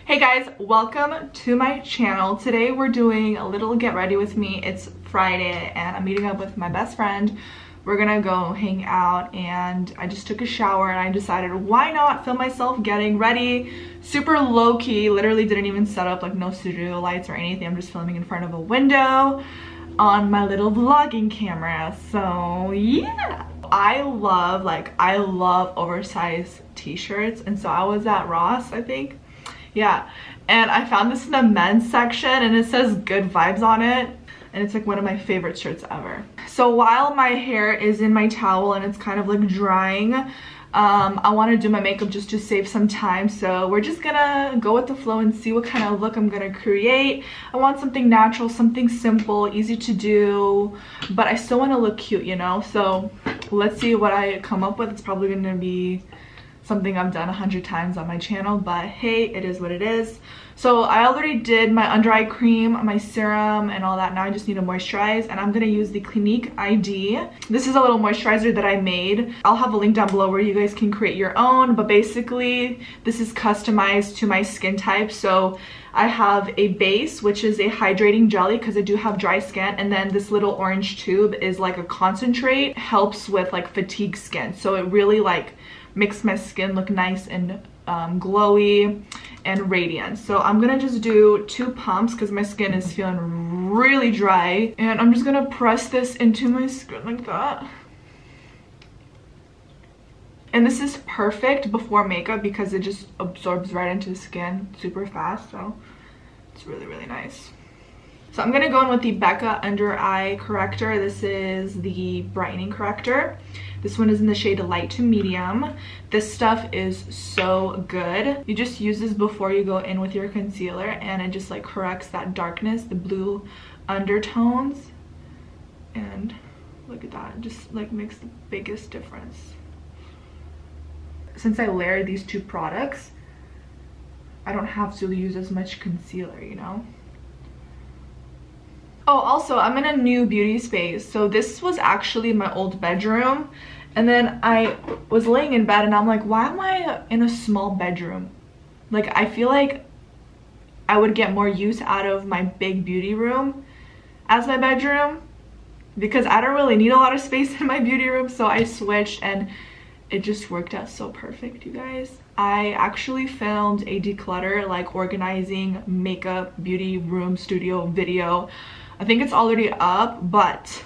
Hey guys, welcome to my channel. Today we're doing a little get ready with me. It's Friday and I'm meeting up with my best friend. We're gonna go hang out and I just took a shower and I decided why not film myself getting ready. Super low-key, literally didn't even set up like no studio lights or anything. I'm just filming in front of a window on my little vlogging camera. So yeah, I love oversized t-shirts, and so I was at Ross, I think. Yeah, and I found this in the men's section and it says good vibes on it, and it's like one of my favorite shirts ever. So while my hair is in my towel and it's kind of like drying, I want to do my makeup just to save some time, so we're just gonna go with the flow and see what kind of look I'm gonna create. I want something natural, something simple, easy to do, but I still want to look cute, you know? So let's see what I come up with. It's probably gonna be something I've done 100 times on my channel, but hey, it is what it is. So I already did my under eye cream, my serum, and all that. Now I just need to moisturize, and I'm gonna use the Clinique ID. This is a little moisturizer that I made. I'll have a link down below where you guys can create your own, but basically this is customized to my skin type. So I have a base, which is a hydrating jelly because I do have dry skin, and then this little orange tube is like a concentrate, helps with like fatigue skin. So it really like makes my skin look nice and glowy and radiant. So I'm gonna just do 2 pumps because my skin is feeling really dry, and I'm just gonna press this into my skin like that. And this is perfect before makeup because it just absorbs right into the skin super fast, so it's really nice. So I'm gonna go in with the Becca Under Eye Corrector. This is the Brightening Corrector. This one is in the shade light to medium. This stuff is so good. You just use this before you go in with your concealer, and it just like corrects that darkness, the blue undertones. And look at that, it just like makes the biggest difference. Since I layered these 2 products, I don't have to use as much concealer, you know? Oh, also, I'm in a new beauty space. So this was actually my old bedroom. And then I was laying in bed and I'm like, why am I in a small bedroom? Like, I feel like I would get more use out of my big beauty room as my bedroom, because I don't really need a lot of space in my beauty room. So I switched and it just worked out so perfect, you guys. I actually filmed a declutter, like organizing makeup, beauty room, studio video. I think it's already up, but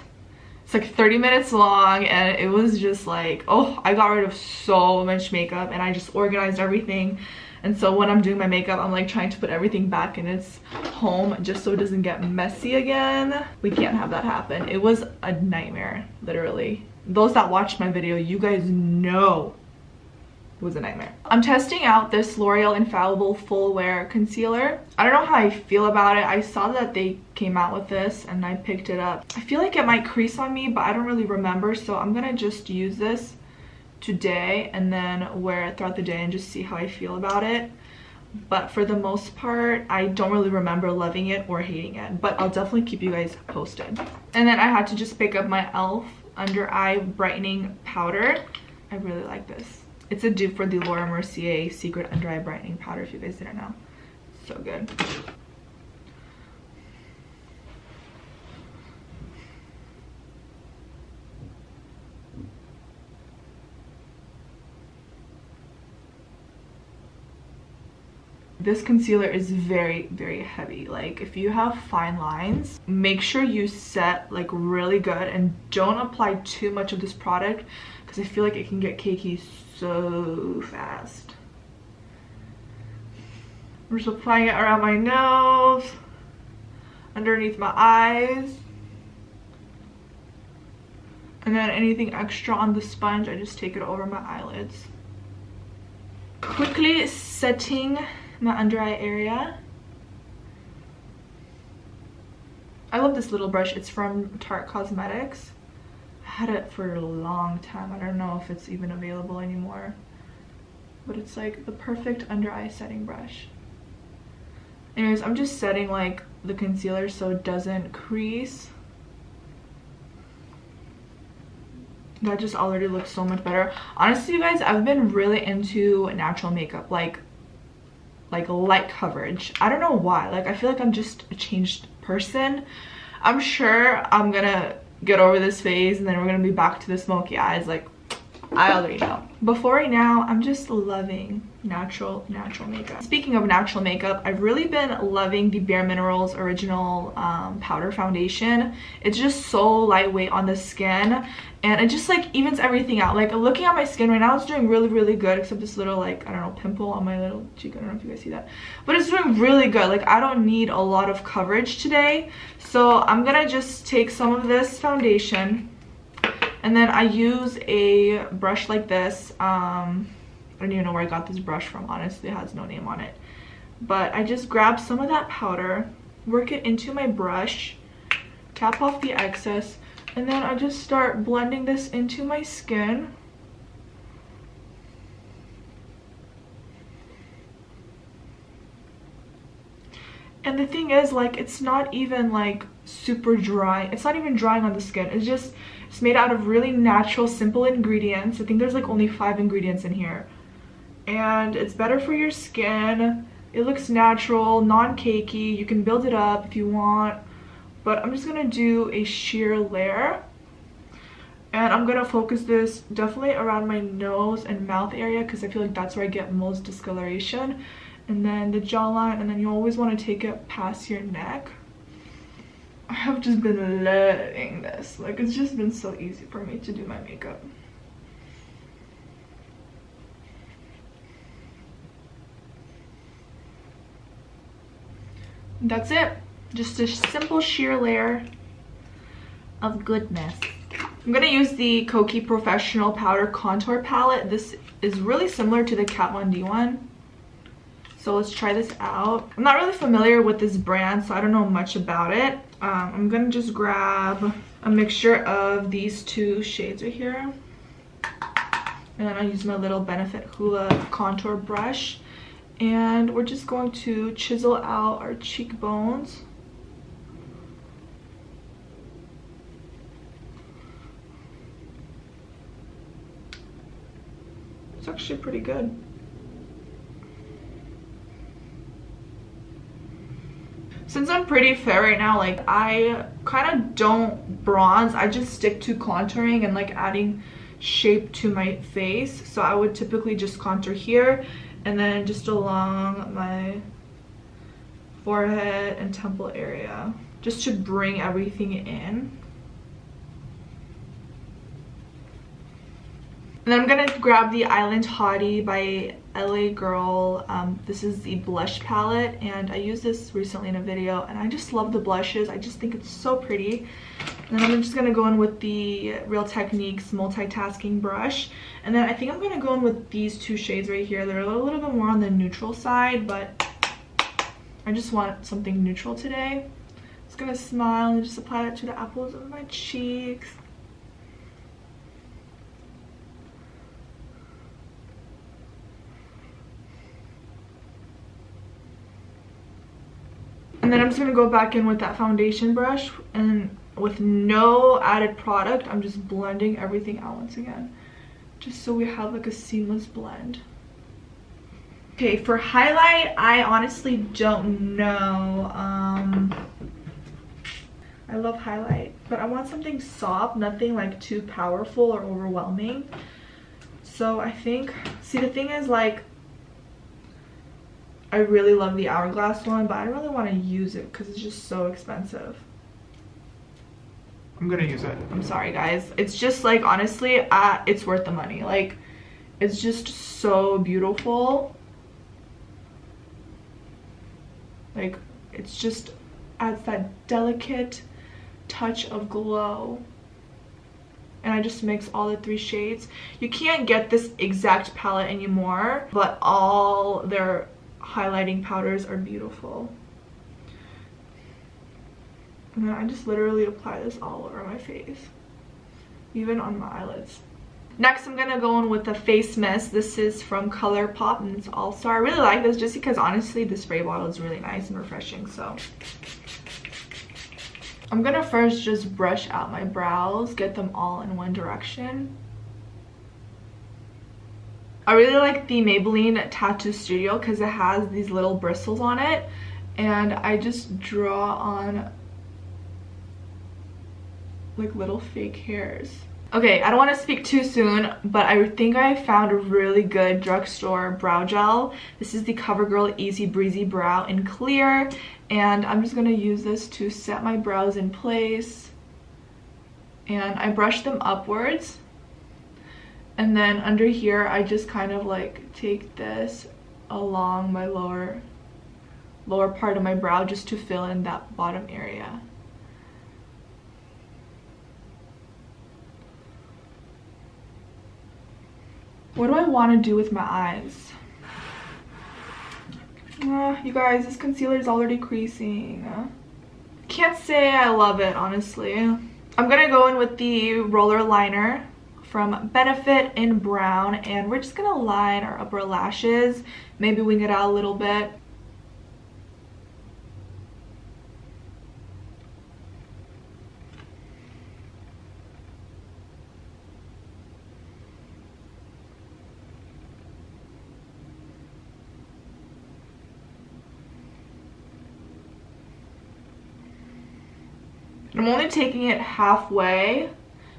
it's like 30 minutes long, and it was just like, oh, I got rid of so much makeup and I just organized everything. And so when I'm doing my makeup, I'm like trying to put everything back in its home just so it doesn't get messy again. We can't have that happen. It was a nightmare, literally. Those that watched my video, you guys know it was a nightmare. I'm testing out this Loreal Infallible Full Wear Concealer. I don't know how I feel about it. I saw that they came out with this and I picked it up. I feel like it might crease on me, but I don't really remember. So I'm gonna just use this today and then wear it throughout the day and just see how I feel about it. But for the most part, I don't really remember loving it or hating it, but I'll definitely keep you guys posted. And then I had to just pick up my e.l.f. Under Eye Brightening Powder. I really like this. It's a dupe for the Laura Mercier Secret Under Eye Brightening Powder, if you guys didn't know. So good. This concealer is very heavy. Like, if you have fine lines, make sure you set like really good and don't apply too much of this product because I feel like it can get cakey so fast. I'm just applying it around my nose, underneath my eyes, and then anything extra on the sponge, I just take it over my eyelids. Quickly setting my under eye area. I love this little brush. It's from Tarte Cosmetics. I had it for a long time. I don't know if it's even available anymore, but it's like the perfect under eye setting brush. Anyways, I'm just setting like the concealer so it doesn't crease. That just already looks so much better. Honestly, you guys, I've been really into natural makeup. Like, like light coverage. I don't know why. Like I feel like I'm just a changed person. I'm sure I'm gonna get over this phase and then we're gonna be back to the smoky eyes. Like I already know. Before right now, I'm just loving natural makeup. Speaking of natural makeup, I've really been loving the Bare Minerals Original Powder Foundation. It's just so lightweight on the skin and it just like evens everything out. Like looking at my skin right now, it's doing really good, except this little like, I don't know, pimple on my little cheek. I don't know if you guys see that, but it's doing really good. Like I don't need a lot of coverage today. So I'm gonna just take some of this foundation and then I use a brush like this. I don't even know where I got this brush from, honestly. It has no name on it. But I just grab some of that powder, work it into my brush, tap off the excess, and then I just start blending this into my skin. And the thing is, like, it's not even like super dry. It's not even drying on the skin. It's made out of really natural, simple ingredients. I think there's like only 5 ingredients in here. And it's better for your skin. It looks natural, non-cakey. You can build it up if you want. But I'm just gonna do a sheer layer. And I'm gonna focus this definitely around my nose and mouth area because I feel like that's where I get most discoloration. And then the jawline, and then you always want to take it past your neck. I have just been loving this. Like it's just been so easy for me to do my makeup. That's it. Just a simple sheer layer of goodness. I'm gonna use the Kokie Professional Powder Contour Palette. This is really similar to the Kat Von D one. So let's try this out. I'm not really familiar with this brand, so I don't know much about it. I'm gonna just grab a mixture of these 2 shades right here. And then I'll use my little Benefit Hula contour brush. And we're just going to chisel out our cheekbones. It's actually pretty good. Since I'm pretty fair right now, like I kind of don't bronze. I just stick to contouring and like adding shape to my face. So I would typically just contour here and then just along my forehead and temple area, just to bring everything in. And then I'm gonna grab the Island Hottie by LA Girl. This is the blush palette, and I used this recently in a video, and I just love the blushes. I just think it's so pretty. And then I'm just gonna go in with the Real Techniques multitasking brush, and then I think I'm gonna go in with these 2 shades right here. They're a little bit more on the neutral side, but I just want something neutral today. Just gonna smile and just apply that to the apples of my cheeks. And then I'm just gonna go back in with that foundation brush, and with no added product, I'm just blending everything out once again, just so we have like a seamless blend. Okay, for highlight, I honestly don't know. I love highlight, but I want something soft, nothing like too powerful or overwhelming. So I think, see, the thing is, like, I really love the Hourglass one, but I don't really want to use it because it's just so expensive. I'm gonna use it. I'm sorry, guys. It's just like, honestly, it's worth the money. Like, it's just so beautiful. Like, it's just adds that delicate touch of glow. And I just mix all the 3 shades. You can't get this exact palette anymore, but all their highlighting powders are beautiful. And then I just literally apply this all over my face, even on my eyelids. Next, I'm gonna go in with the face mist. This is from Colourpop, and it's All-Star. I really like this just because, honestly, the spray bottle is really nice and refreshing. So I'm gonna first just brush out my brows, get them all in one direction. I really like the Maybelline Tattoo Studio because it has these little bristles on it, and I just draw on like little fake hairs. Okay, I don't want to speak too soon, but I think I found a really good drugstore brow gel. This is the Covergirl Easy Breezy Brow in clear, and I'm just going to use this to set my brows in place. And I brush them upwards, and then under here I just kind of like take this along my lower part of my brow just to fill in that bottom area. What do I want to do with my eyes? You guys, this concealer is already creasing. Can't say I love it, honestly. I'm gonna go in with the roller liner from Benefit in brown, and we're just gonna line our upper lashes, maybe wing it out a little bit. I'm only taking it halfway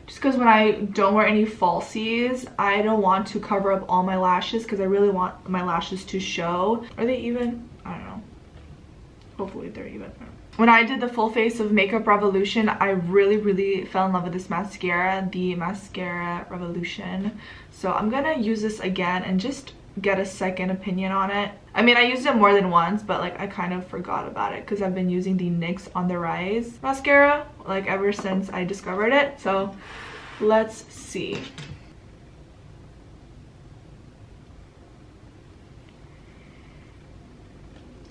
just because when I don't wear any falsies, I don't want to cover up all my lashes because I really want my lashes to show. Are they even? I don't know. Hopefully they're even. When I did the full face of Makeup Revolution, I really fell in love with this mascara, the Mascara Revolution. So I'm gonna use this again and just get a second opinion on it. I mean, I used it more than once, but like I kind of forgot about it because I've been using the NYX On The Rise mascara like ever since I discovered it. So let's see.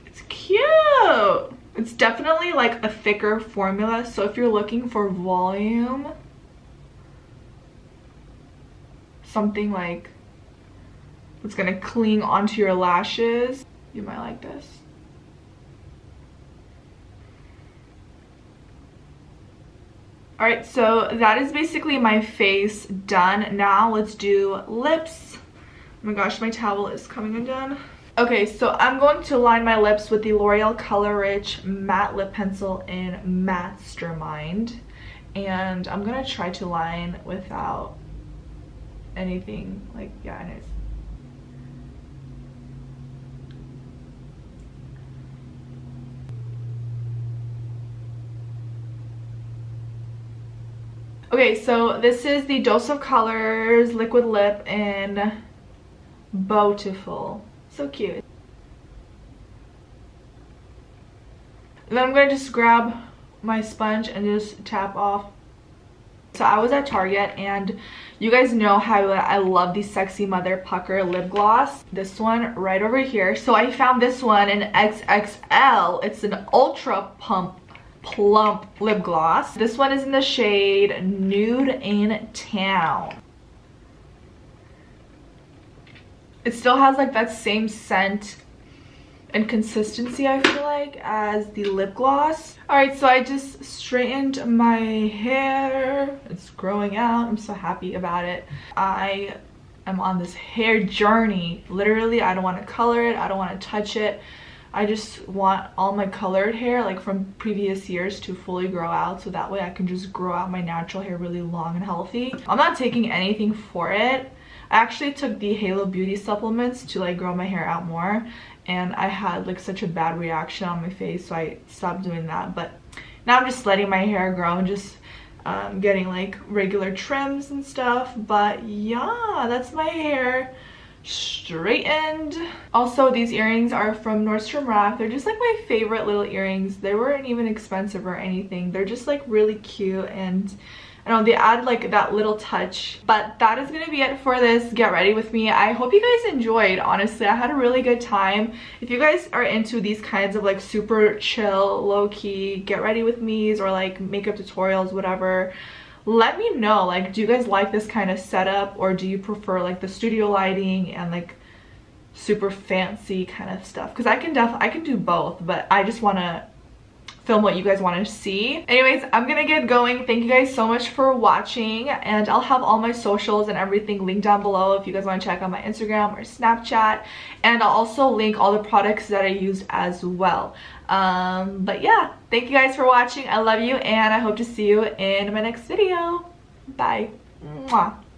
It's cute. It's definitely like a thicker formula, so if you're looking for volume, something like it's gonna cling onto your lashes, you might like this. Alright, so that is basically my face done. Now let's do lips. Oh my gosh, my towel is coming undone. Okay, so I'm going to line my lips with the L'Oreal Color Rich Matte Lip Pencil in Matte Stermind. And I'm gonna try to line without anything like, yeah, anyways. Okay, so this is the Dose of Colors Liquid Lip in Bow-Tiful. So cute. And then I'm going to just grab my sponge and just tap off. So I was at Target, and you guys know how I love the Sexy Mother Pucker lip gloss. This one right over here. So I found this one in XXL. It's an ultra plump lip gloss. This one is in the shade Nude in Town. It still has like that same scent and consistency, I feel like, as the lip gloss. Alright, so I just straightened my hair. It's growing out. I'm so happy about it. I am on this hair journey. Literally, I don't want to color it. I don't want to touch it. I just want all my colored hair, like from previous years, to fully grow out, so that way I can just grow out my natural hair really long and healthy. I'm not taking anything for it. I actually took the Halo Beauty supplements to like grow my hair out more, and I had like such a bad reaction on my face, so I stopped doing that. But now I'm just letting my hair grow and just getting like regular trims and stuff. But yeah, that's my hair straightened. Also, these earrings are from Nordstrom Rack. They're just like my favorite little earrings. They weren't even expensive or anything. They're just like really cute, and I don't know, they add like that little touch. But that is gonna be it for this Get Ready With Me. I hope you guys enjoyed. Honestly, I had a really good time. If you guys are into these kinds of like super chill, low-key Get Ready With Me's or like makeup tutorials, whatever, let me know. Like, do you guys like this kind of setup, or do you prefer like the studio lighting and like super fancy kind of stuff? Because I can do both, but I just want to film what you guys want to see. Anyways, I'm gonna get going. Thank you guys so much for watching, and I'll have all my socials and everything linked down below if you guys want to check out my Instagram or Snapchat, and I'll also link all the products that I used as well. But yeah, thank you guys for watching. I love you, and I hope to see you in my next video. Bye. Mwah.